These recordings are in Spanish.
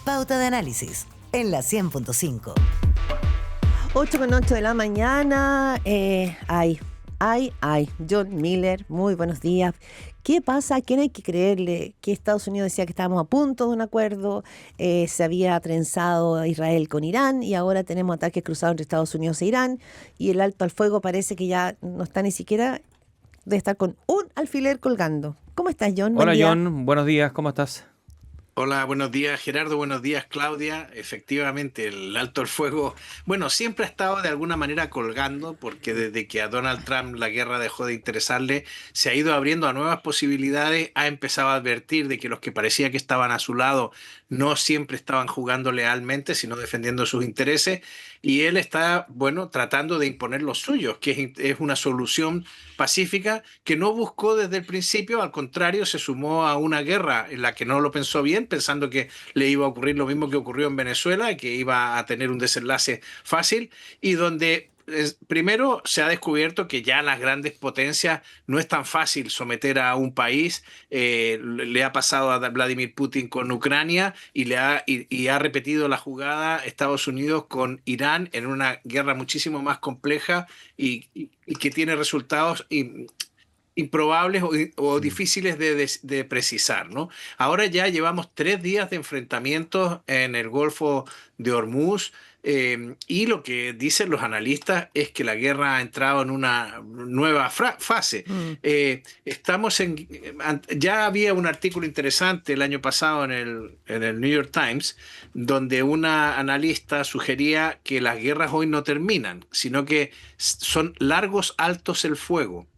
Pauta de Análisis, en la 100.5. 8:08 de la mañana. John Miller, muy buenos días. ¿Qué pasa? ¿A quién hay que creerle? Que Estados Unidos decía que estábamos a punto de un acuerdo, se había trenzado a Israel con Irán y ahora tenemos ataques cruzados entre Estados Unidos e Irán y el alto al fuego parece que ya no está ni siquiera de estar con un alfiler colgando. ¿Cómo estás, John? Hola, John. Buenos días. ¿Cómo estás? Hola, buenos días Gerardo, buenos días Claudia. Efectivamente, el alto el fuego, bueno, siempre ha estado de alguna manera colgando, porque desde que a Donald Trump la guerra dejó de interesarle, se ha ido abriendo a nuevas posibilidades, ha empezado a advertir de que los que parecía que estaban a su lado no siempre estaban jugando lealmente, sino defendiendo sus intereses, y él está, bueno, tratando de imponer los suyos, que es una solución pacífica que no buscó desde el principio, al contrario, se sumó a una guerra en la que no lo pensó bien, pensando que le iba a ocurrir lo mismo que ocurrió en Venezuela y que iba a tener un desenlace fácil, y donde primero se ha descubierto que ya las grandes potencias no es tan fácil someter a un país. Le ha pasado a Vladimir Putin con Ucrania y ha repetido la jugada Estados Unidos con Irán en una guerra muchísimo más compleja y que tiene resultados improbables o difíciles de precisar, ¿no? Ahora ya llevamos 3 días de enfrentamientos en el Golfo de Hormuz, y lo que dicen los analistas es que la guerra ha entrado en una nueva fase. Ya había un artículo interesante el año pasado en el New York Times, donde una analista sugería que las guerras hoy no terminan, sino que son largos altos el fuego.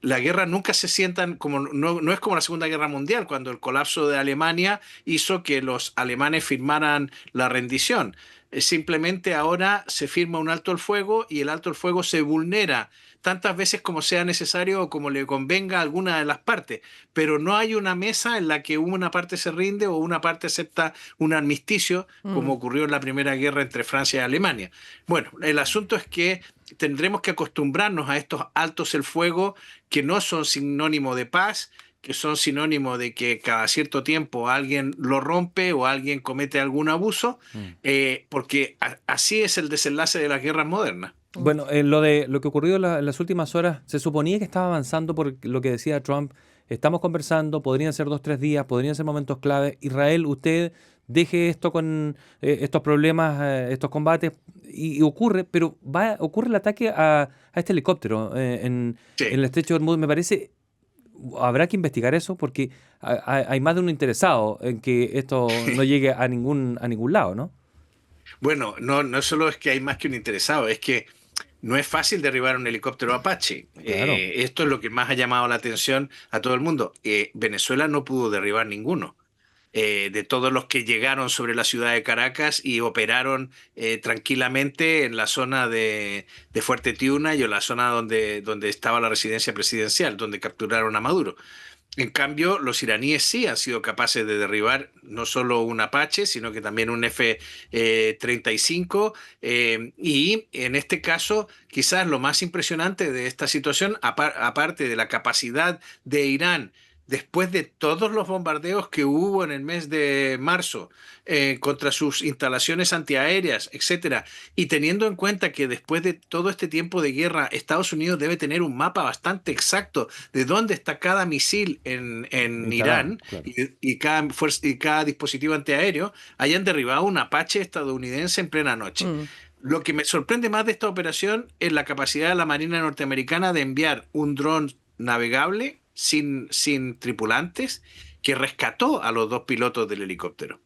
La guerra nunca se sientan como, no es como la Segunda Guerra Mundial, cuando el colapso de Alemania hizo que los alemanes firmaran la rendición. Simplemente ahora se firma un alto el fuego y el alto el fuego se vulnera tantas veces como sea necesario o como le convenga a alguna de las partes, pero no hay una mesa en la que una parte se rinde o una parte acepta un armisticio, como ocurrió en la Primera Guerra entre Francia y Alemania. Bueno, el asunto es que tendremos que acostumbrarnos a estos altos el fuego, que no son sinónimo de paz, que son sinónimo de que cada cierto tiempo alguien lo rompe o alguien comete algún abuso, porque así es el desenlace de las guerras modernas. Bueno, lo que ocurrió en las últimas horas, se suponía que estaba avanzando por lo que decía Trump. Estamos conversando, podrían ser 2-3 días, podrían ser momentos clave. Israel, usted deje esto con estos problemas, estos combates, y ocurre, pero ocurre el ataque a este helicóptero en el estrecho de Hormuz. Me parece, habrá que investigar eso porque hay más de uno interesado en que esto no llegue a ningún lado, ¿no? Bueno, no solo es que hay más que un interesado, es que no es fácil derribar un helicóptero Apache. Claro. Esto es lo que más ha llamado la atención a todo el mundo. Venezuela no pudo derribar ninguno. De todos los que llegaron sobre la ciudad de Caracas y operaron tranquilamente en la zona de Fuerte Tiuna y en la zona donde estaba la residencia presidencial, donde capturaron a Maduro. En cambio, los iraníes sí han sido capaces de derribar no solo un Apache, sino que también un F-35. Y en este caso, quizás lo más impresionante de esta situación, aparte de la capacidad de Irán, después de todos los bombardeos que hubo en el mes de marzo contra sus instalaciones antiaéreas, etcétera, y teniendo en cuenta que después de todo este tiempo de guerra, Estados Unidos debe tener un mapa bastante exacto de dónde está cada misil en Irán, claro. y cada dispositivo antiaéreo, hayan derribado un Apache estadounidense en plena noche. Lo que me sorprende más de esta operación es la capacidad de la Marina norteamericana de enviar un dron navegable sin tripulantes, que rescató a los 2 pilotos del helicóptero.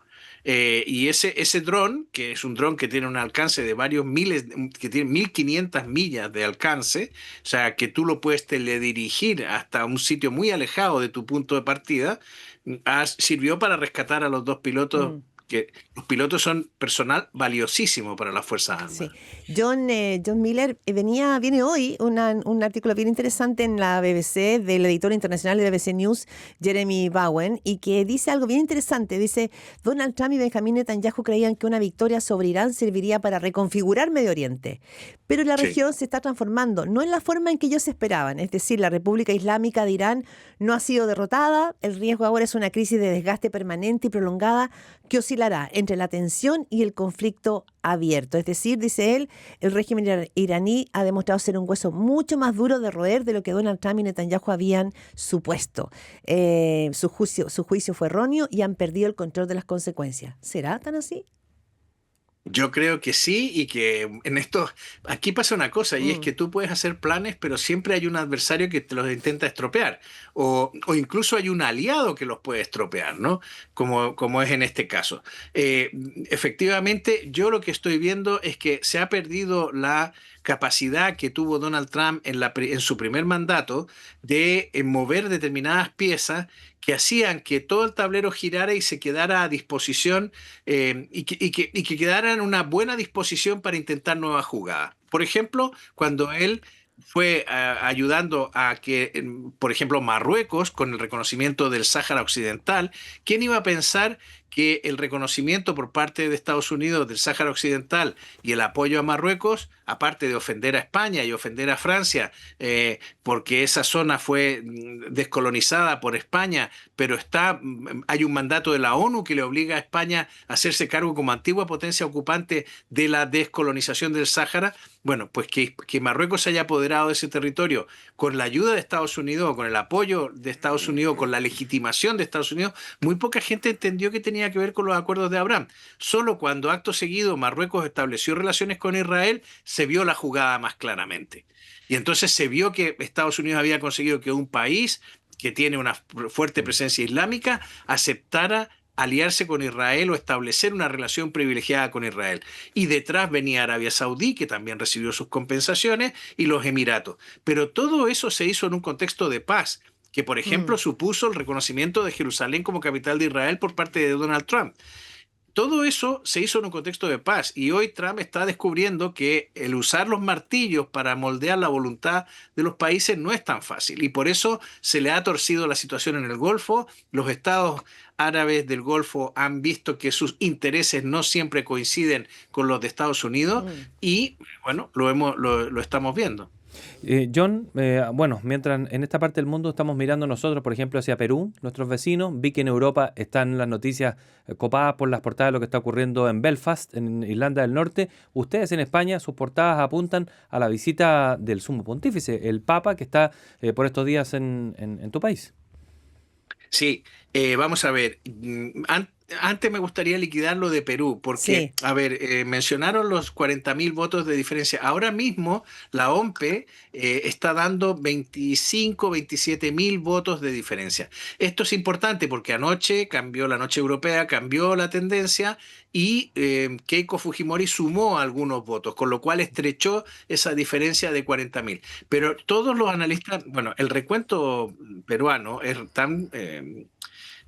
Y ese dron, que es un dron que tiene un alcance de varios miles, que tiene 1.500 millas de alcance, o sea, que tú lo puedes teledirigir hasta un sitio muy alejado de tu punto de partida, sirvió para rescatar a los 2 pilotos, que los pilotos son personal valiosísimo para las Fuerzas Armadas. Sí. John Miller, viene hoy un artículo bien interesante en la BBC del editor internacional de BBC News, Jeremy Bowen, y que dice algo bien interesante. Dice, Donald Trump y Benjamín Netanyahu creían que una victoria sobre Irán serviría para reconfigurar Medio Oriente, pero la región se está transformando, no en la forma en que ellos esperaban. Es decir, la República Islámica de Irán no ha sido derrotada, el riesgo ahora es una crisis de desgaste permanente y prolongada que oscilará entre la tensión y el conflicto abierto. Es decir, dice él, el régimen iraní ha demostrado ser un hueso mucho más duro de roer de lo que Donald Trump y Netanyahu habían supuesto. Su juicio fue erróneo y han perdido el control de las consecuencias. ¿Será tan así? Yo creo que sí, y que en esto, aquí pasa una cosa, y es Mm, que tú puedes hacer planes, pero siempre hay un adversario que te los intenta estropear, o incluso hay un aliado que los puede estropear, ¿no? Como es en este caso. Eh, Efectivamente, yo lo que estoy viendo es que se ha perdido la capacidad que tuvo Donald Trump en su primer mandato de mover determinadas piezas que hacían que todo el tablero girara y se quedara a disposición, y que quedara en una buena disposición para intentar nuevas jugadas. Por ejemplo, cuando él fue ayudando a que, por ejemplo, Marruecos, con el reconocimiento del Sáhara Occidental, ¿quién iba a pensar que el reconocimiento por parte de Estados Unidos del Sáhara Occidental y el apoyo a Marruecos, aparte de ofender a España y ofender a Francia, porque esa zona fue descolonizada por España, pero hay un mandato de la ONU que le obliga a España a hacerse cargo como antigua potencia ocupante de la descolonización del Sáhara? Bueno, pues que Marruecos se haya apoderado de ese territorio con la ayuda de Estados Unidos, con el apoyo de Estados Unidos, con la legitimación de Estados Unidos, muy poca gente entendió que tenía que ver con los acuerdos de Abraham. Solo cuando acto seguido Marruecos estableció relaciones con Israel, se vio la jugada más claramente. Y entonces se vio que Estados Unidos había conseguido que un país que tiene una fuerte presencia islámica aceptara aliarse con Israel o establecer una relación privilegiada con Israel. Y detrás venía Arabia Saudí, que también recibió sus compensaciones, y los Emiratos. Pero todo eso se hizo en un contexto de paz, que por ejemplo mm. supuso el reconocimiento de Jerusalén como capital de Israel por parte de Donald Trump. Todo eso se hizo en un contexto de paz, y hoy Trump está descubriendo que el usar los martillos para moldear la voluntad de los países no es tan fácil, y por eso se le ha torcido la situación en el Golfo. Los estados árabes del Golfo han visto que sus intereses no siempre coinciden con los de Estados Unidos, Mm. y bueno, lo estamos viendo. John, bueno, mientras en esta parte del mundo estamos mirando nosotros, por ejemplo, hacia Perú, nuestros vecinos, vi que en Europa están las noticias copadas por las portadas de lo que está ocurriendo en Belfast, en Irlanda del Norte. Ustedes en España, sus portadas apuntan a la visita del Sumo Pontífice, el Papa, que está por estos días en tu país. Sí, vamos a ver. Antes me gustaría liquidar lo de Perú, porque, Sí. a ver, mencionaron los 40.000 votos de diferencia. Ahora mismo la OMPE está dando 25, 27.000 votos de diferencia. Esto es importante porque anoche cambió, la noche europea cambió la tendencia, y Keiko Fujimori sumó algunos votos, con lo cual estrechó esa diferencia de 40.000. Pero todos los analistas, bueno, el recuento peruano es tan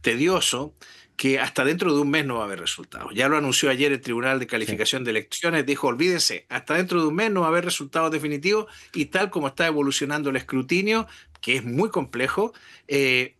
tedioso que hasta dentro de un mes no va a haber resultados. Ya lo anunció ayer el Tribunal de Sí. Calificación de Elecciones, dijo, olvídense, hasta dentro de un mes no va a haber resultados definitivos, y tal como está evolucionando el escrutinio, que es muy complejo,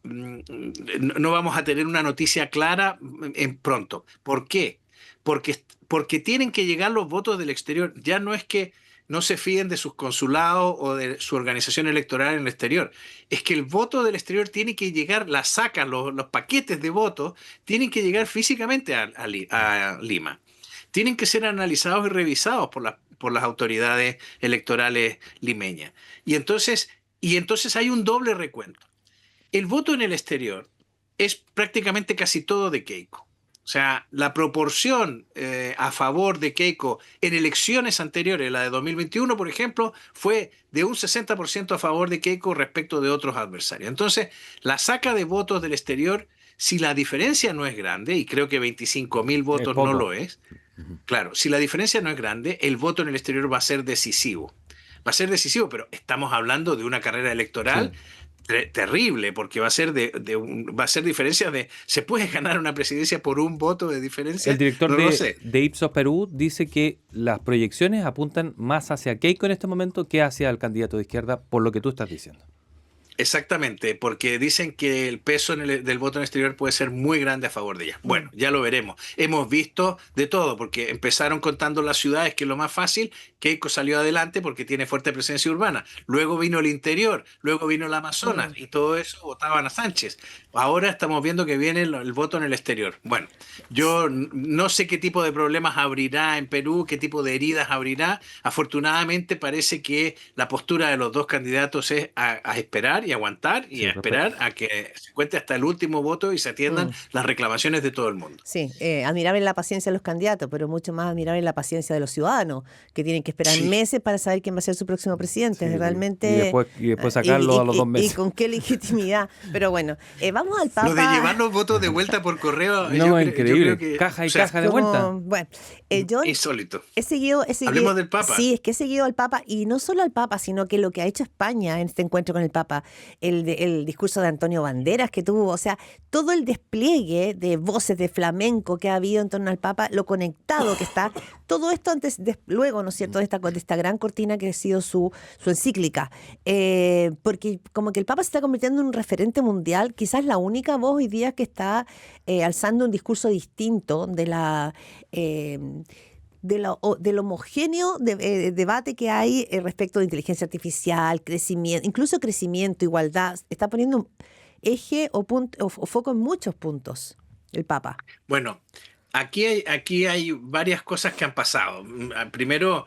no vamos a tener una noticia clara en pronto. ¿Por qué? Porque tienen que llegar los votos del exterior. Ya no es que no se fíen de sus consulados o de su organización electoral en el exterior. Es que el voto del exterior tiene que llegar, la sacan, los paquetes de votos tienen que llegar físicamente a Lima. Tienen que ser analizados y revisados por las autoridades electorales limeñas. Y entonces hay un doble recuento. El voto en el exterior es prácticamente casi todo de Keiko. O sea, la proporción a favor de Keiko en elecciones anteriores, la de 2021, por ejemplo, fue de un 60% a favor de Keiko respecto de otros adversarios. Entonces, la saca de votos del exterior, si la diferencia no es grande, y creo que 25.000 Es votos no poco. lo es, claro, si la diferencia no es grande, el voto en el exterior va a ser decisivo. Va a ser decisivo, pero estamos hablando de una carrera electoral Sí. terrible, porque va a ser diferencia de, ¿se puede ganar una presidencia por un voto de El diferencia? director No lo sé. de Ipsos Perú dice que las proyecciones apuntan más hacia Keiko en este momento que hacia el candidato de izquierda, por lo que tú estás diciendo. Exactamente, porque dicen que el peso del voto en el exterior puede ser muy grande a favor de ella. Bueno, ya lo veremos. Hemos visto de todo, porque empezaron contando las ciudades, que es lo más fácil. Keiko salió adelante porque tiene fuerte presencia urbana. Luego vino el interior, luego vino el Amazonas, Mm. y todo eso votaban a Sánchez. Ahora estamos viendo que viene el voto en el exterior. Bueno, yo no sé qué tipo de problemas abrirá en Perú, qué tipo de heridas abrirá. Afortunadamente parece que la postura de los dos candidatos es a esperar y aguantar y Sí, a respeto. esperar a que se cuente hasta el último voto y se atiendan Mm. las reclamaciones de todo el mundo. Sí, admirable la paciencia de los candidatos, pero mucho más admirable la paciencia de los ciudadanos, que tienen que esperar Sí. meses para saber quién va a ser su próximo presidente. Sí, Realmente. y después Y, sacarlo a los 2 y meses. con qué legitimidad. Pero bueno, vamos al Lo de Papa. llevar los votos de vuelta por correo, No, yo increíble. creo que, Caja y o sea, caja de vuelta. Bueno, yo insólito. he seguido. Hablemos del Papa. Sí, es que he seguido al Papa, y no solo al Papa, sino que lo que ha hecho España en este encuentro con el Papa, el discurso de Antonio Banderas que tuvo, o sea, todo el despliegue de voces de flamenco que ha habido en torno al Papa, lo conectado que está, todo esto luego, ¿no es cierto?, de esta gran cortina que ha sido su encíclica. Porque como que el Papa se está convirtiendo en un referente mundial, quizás la única voz hoy día que está alzando un discurso distinto del homogéneo debate que hay respecto de inteligencia artificial, crecimiento, incluso crecimiento, igualdad. Está poniendo un eje o foco en muchos puntos el Papa. Bueno, aquí hay varias cosas que han pasado. Primero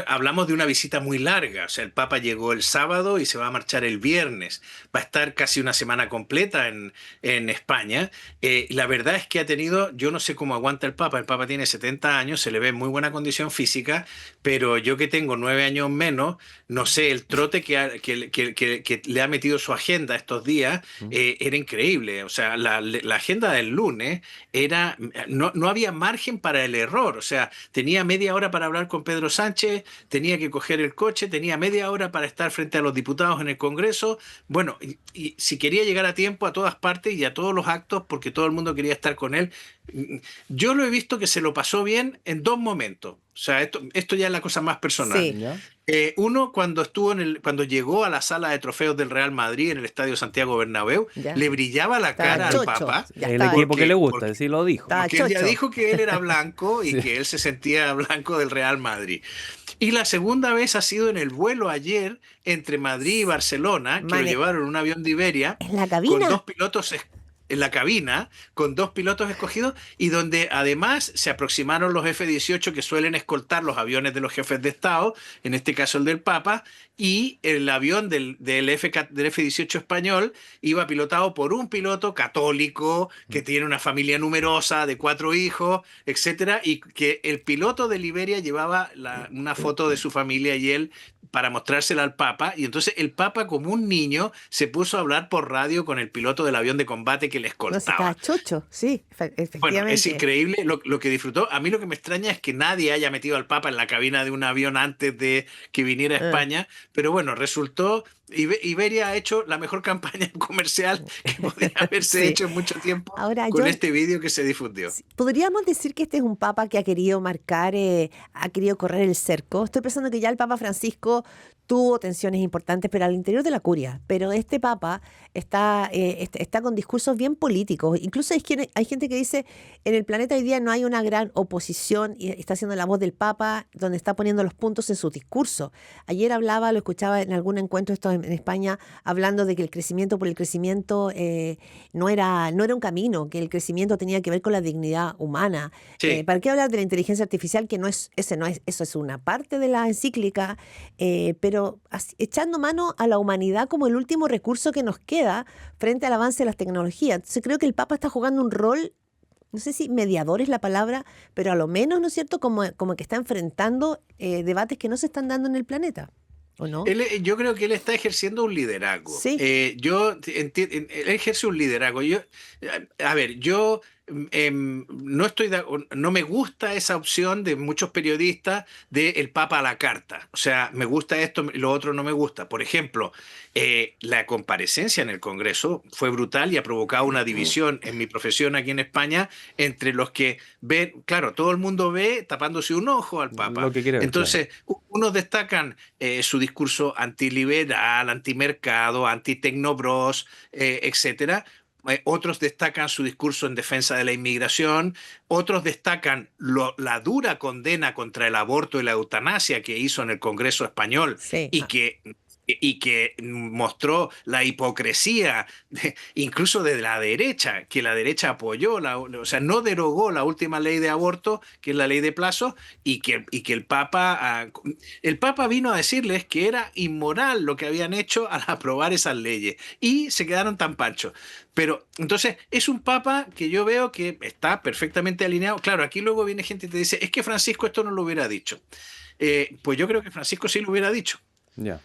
hablamos de una visita muy larga. O sea, el Papa llegó el sábado y se va a marchar el viernes. Va a estar casi una semana completa en España. La verdad es que ha tenido, yo no sé cómo aguanta el Papa. El Papa tiene 70 años, se le ve en muy buena condición física, pero yo que tengo 9 años menos, no sé, el trote que le ha metido su agenda estos días era increíble. O sea, la agenda del lunes no había margen para el error. O sea, tenía media hora para hablar con Pedro Sánchez, tenía que coger el coche, tenía media hora para estar frente a los diputados en el Congreso. Bueno, y si quería llegar a tiempo a todas partes y a todos los actos, porque todo el mundo quería estar con él. Yo lo he visto que se lo pasó bien en 2 momentos. O sea, esto ya es la cosa más personal. Sí. ¿Ya? Uno, cuando llegó a la sala de trofeos del Real Madrid en el Estadio Santiago Bernabéu, Ya. le brillaba la Estaba cara al chocho, Papa. ya El estaba- equipo que le gusta, porque- sí lo dijo. Estaba Porque él ya chocho. dijo que él era blanco y Sí. que él se sentía blanco del Real Madrid. Y la segunda vez ha sido en el vuelo ayer entre Madrid y Barcelona, que lo Mane- llevaron en un avión de Iberia, En la con cabina. 2 pilotos en la cabina, con 2 pilotos escogidos, y donde además se aproximaron los F-18 que suelen escoltar los aviones de los jefes de Estado, en este caso el del Papa, y el avión del F-18 español iba pilotado por un piloto católico que tiene una familia numerosa de 4 hijos, etcétera, y que el piloto de Liberia llevaba una foto de su familia y él para mostrársela al Papa, y entonces el Papa, como un niño, se puso a hablar por radio con el piloto del avión de combate que le No, si escoltaba. estaba chocho, sí, efectivamente. Bueno, es increíble lo que disfrutó. A mí lo que me extraña es que nadie haya metido al Papa en la cabina de un avión antes de que viniera a España, pero bueno, resultó. Iberia ha hecho la mejor campaña comercial que podría haberse Sí. hecho en mucho tiempo Ahora, con yo- este vídeo que se difundió. Sí, podríamos decir que este es un papa que ha querido marcar, ha querido correr el cerco. Estoy pensando que ya el Papa Francisco tuvo tensiones importantes, pero al interior de la curia. Pero este papa está con discursos bien políticos. Incluso hay gente que dice, en el planeta hoy día no hay una gran oposición, y está haciendo la voz del Papa, donde está poniendo los puntos en su discurso. Ayer lo escuchaba en algún encuentro esto en España, hablando de que el crecimiento por el crecimiento no era un camino, que el crecimiento tenía que ver con la dignidad humana. Sí. ¿Para qué hablar de la inteligencia artificial? Que eso es una parte de la encíclica, pero echando mano a la humanidad como el último recurso que nos queda frente al avance de las tecnologías. Entonces creo que el Papa está jugando un rol, no sé si mediador es la palabra, pero a lo menos, ¿no es cierto?, como que está enfrentando debates que no se están dando en el planeta. ¿O no? Yo creo que él está ejerciendo un liderazgo. Sí. Él ejerce un liderazgo. Yo no me gusta esa opción de muchos periodistas de el Papa a la carta. O sea, me gusta esto y lo otro no me gusta. Por ejemplo, la comparecencia en el Congreso fue brutal y ha provocado una división en mi profesión aquí en España entre los que ven, claro, todo el mundo ve tapándose un ojo al Papa. Lo que quiere ver, Entonces, unos destacan su discurso antiliberal, antimercado, antitecnobros, etcétera. Otros destacan su discurso en defensa de la inmigración, otros destacan la dura condena contra el aborto y la eutanasia que hizo en el Congreso español Sí. y que mostró la hipocresía, incluso de la derecha, que la derecha apoyó, o sea, no derogó la última ley de aborto, que es la ley de plazo, y que el Papa vino a decirles que era inmoral lo que habían hecho al aprobar esas leyes, y se quedaron tan panchos. Pero entonces es un Papa que yo veo que está perfectamente alineado. Claro, aquí luego viene gente y te dice, es que Francisco esto no lo hubiera dicho. Pues yo creo que Francisco sí lo hubiera dicho. Ya.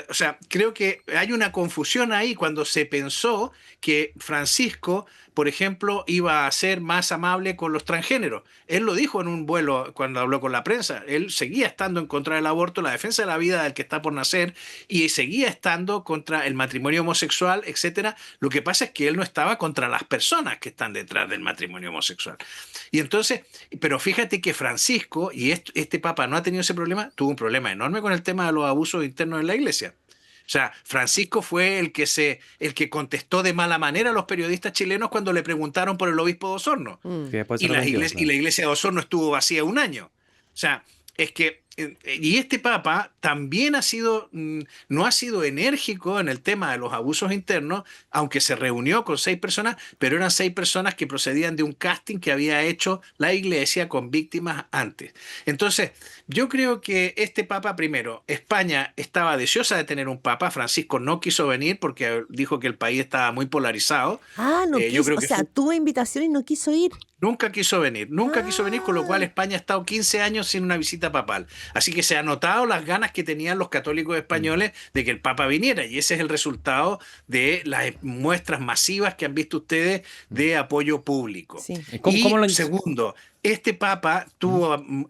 O sea, creo que hay una confusión ahí cuando se pensó que Francisco, por ejemplo, iba a ser más amable con los transgéneros. Él lo dijo en un vuelo cuando habló con la prensa. Él seguía estando en contra del aborto, la defensa de la vida del que está por nacer, y seguía estando contra el matrimonio homosexual, etcétera. Lo que pasa es que él no estaba contra las personas que están detrás del matrimonio homosexual. Y entonces, pero fíjate que Francisco, y este Papa no ha tenido ese problema, tuvo un problema enorme con el tema de los abusos internos en la iglesia. O sea, Francisco fue el que contestó de mala manera a los periodistas chilenos cuando le preguntaron por el obispo de Osorno. Que después se Y arrepintió, y claro. la iglesia de Osorno estuvo vacía un año. O sea, es que, y este Papa también no ha sido enérgico en el tema de los abusos internos, aunque se reunió con 6 personas, pero eran 6 personas que procedían de un casting que había hecho la iglesia con víctimas antes. Entonces, yo creo que este Papa, primero, España estaba deseosa de tener un Papa, Francisco no quiso venir porque dijo que el país estaba muy polarizado. No Yo quiso, creo o que sea, tuvo invitación y no quiso ir. nunca quiso venir, con lo cual España ha estado 15 años sin una visita papal. Así que se han notado las ganas que tenían los católicos españoles de que el Papa viniera, y ese es el resultado de las muestras masivas que han visto ustedes de apoyo público. Sí. ¿Cómo Segundo, este Papa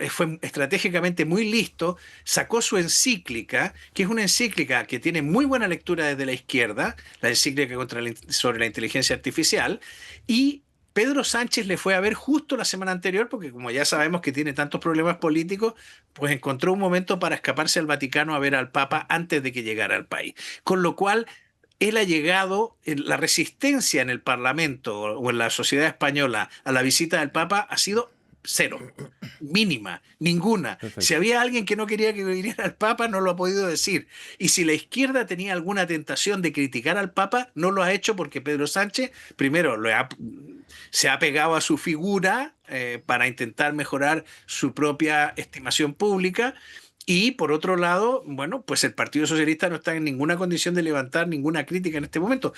fue estratégicamente muy listo, sacó su encíclica, que es una encíclica que tiene muy buena lectura desde la izquierda, la encíclica sobre la inteligencia artificial, y Pedro Sánchez le fue a ver justo la semana anterior, porque como ya sabemos que tiene tantos problemas políticos, pues encontró un momento para escaparse al Vaticano a ver al Papa antes de que llegara al país. Con lo cual, él ha llegado, la resistencia en el Parlamento o en la sociedad española a la visita del Papa ha sido cero, mínima, ninguna. Perfecto. Si había alguien que no quería que viniera el Papa, no lo ha podido decir. Y si la izquierda tenía alguna tentación de criticar al Papa, no lo ha hecho porque Pedro Sánchez, primero, se ha pegado a su figura para intentar mejorar su propia estimación pública. Y por otro lado, bueno, pues el Partido Socialista no está en ninguna condición de levantar ninguna crítica en este momento.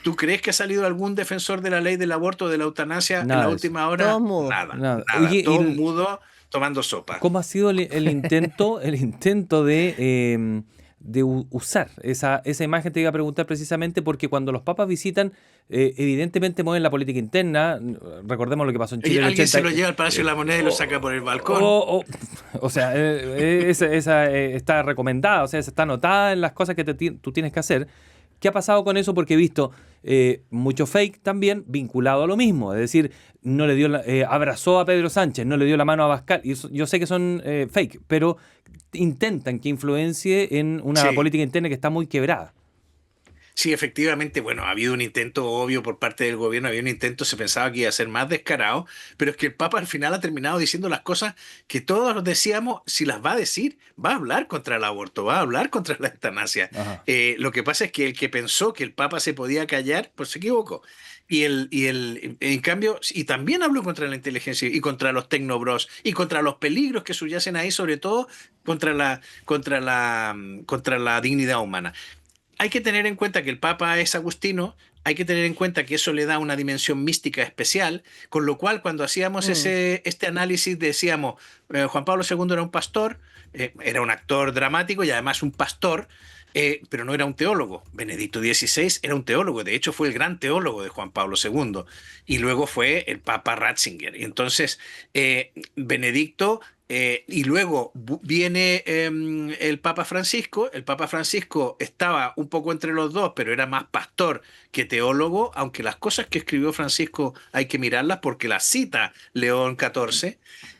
¿Tú crees que ha salido algún defensor de la ley del aborto o de la eutanasia Nada en la de última hora? Todos mudos. Nada. Nada. Oye, Todo mudo tomando sopa. ¿Cómo ha sido el intento, de usar esa imagen? Te iba a preguntar precisamente porque cuando los papas visitan, evidentemente mueven la política interna. Recordemos lo que pasó en Chile Y en el alguien 80. se lo lleva al Palacio de la Moneda y lo saca por el balcón. O sea, esa está recomendada, o sea, está anotada en las cosas que tú tienes que hacer. ¿Qué ha pasado con eso? Porque he visto mucho fake también vinculado a lo mismo. Es decir, no le dio abrazó a Pedro Sánchez, no le dio la mano a Abascal. Y yo sé que son fake, pero intentan que influencie en una Sí. política interna que está muy quebrada. Sí, efectivamente, bueno, ha habido un intento obvio por parte del gobierno, había un intento, se pensaba que iba a ser más descarado, pero es que el Papa al final ha terminado diciendo las cosas que todos decíamos, si las va a decir, va a hablar contra el aborto, va a hablar contra la eutanasia. Ajá. Lo que pasa es que el que pensó que el Papa se podía callar, pues se equivocó. En cambio, y también habló contra la inteligencia y contra los tecnobros y contra los peligros que subyacen ahí, sobre todo contra la dignidad humana. Hay que tener en cuenta que el Papa es agustino, hay que tener en cuenta que eso le da una dimensión mística especial, con lo cual cuando hacíamos este análisis decíamos, Juan Pablo II era un pastor, era un actor dramático y además un pastor, pero no era un teólogo. Benedicto XVI era un teólogo, de hecho fue el gran teólogo de Juan Pablo II, y luego fue el Papa Ratzinger. Y entonces, Benedicto, y luego viene el Papa Francisco. El Papa Francisco estaba un poco entre los dos, pero era más pastor que teólogo, aunque las cosas que escribió Francisco hay que mirarlas porque las cita León XIV.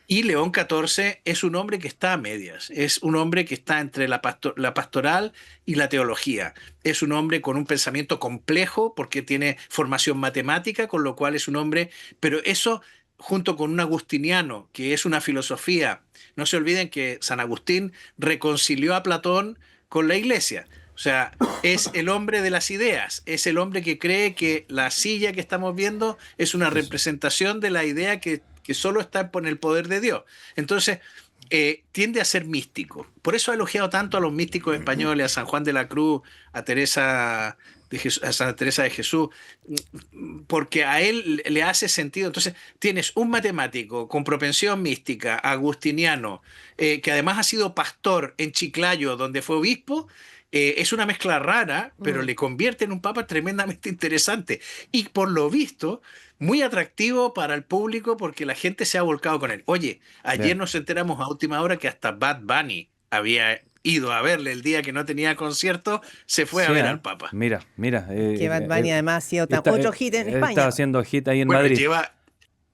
Y León XIV es un hombre que está a medias, es un hombre que está entre la pastoral y la teología. Es un hombre con un pensamiento complejo porque tiene formación matemática, con lo cual es un hombre, pero eso junto con un agustiniano, que es una filosofía. No se olviden que San Agustín reconcilió a Platón con la Iglesia. O sea, es el hombre de las ideas, es el hombre que cree que la silla que estamos viendo es una representación de la idea que solo está en el poder de Dios. Entonces, tiende a ser místico. Por eso ha elogiado tanto a los místicos españoles, a San Juan de la Cruz, a a Santa Teresa de Jesús, porque a él le hace sentido. Entonces, tienes un matemático con propensión mística, agustiniano, que además ha sido pastor en Chiclayo, donde fue obispo. Es una mezcla rara, pero le convierte en un papa tremendamente interesante. Y por lo visto, muy atractivo para el público porque la gente se ha volcado con él. Oye, ayer Bien. nos enteramos a última hora que hasta Bad Bunny había ido a verle el día que no tenía concierto, se fue a Sí, ver ¿eh? al papa. Mira. Que Bad Bunny además ha sido otro hit en España. Está haciendo hit ahí en Bueno, Madrid.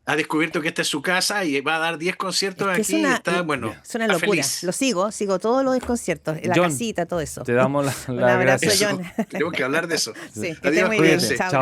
ha descubierto que esta es su casa y va a dar 10 conciertos Es que es aquí. una- Está, bueno, Es una está locura. feliz. Lo sigo todos los conciertos, la John, casita, todo eso. Te damos Un la abrazo, gracias. Eso, John. tenemos que hablar de eso. Sí, que esté Adiós, muy bien. cuídense. Chao, Chao, gracias.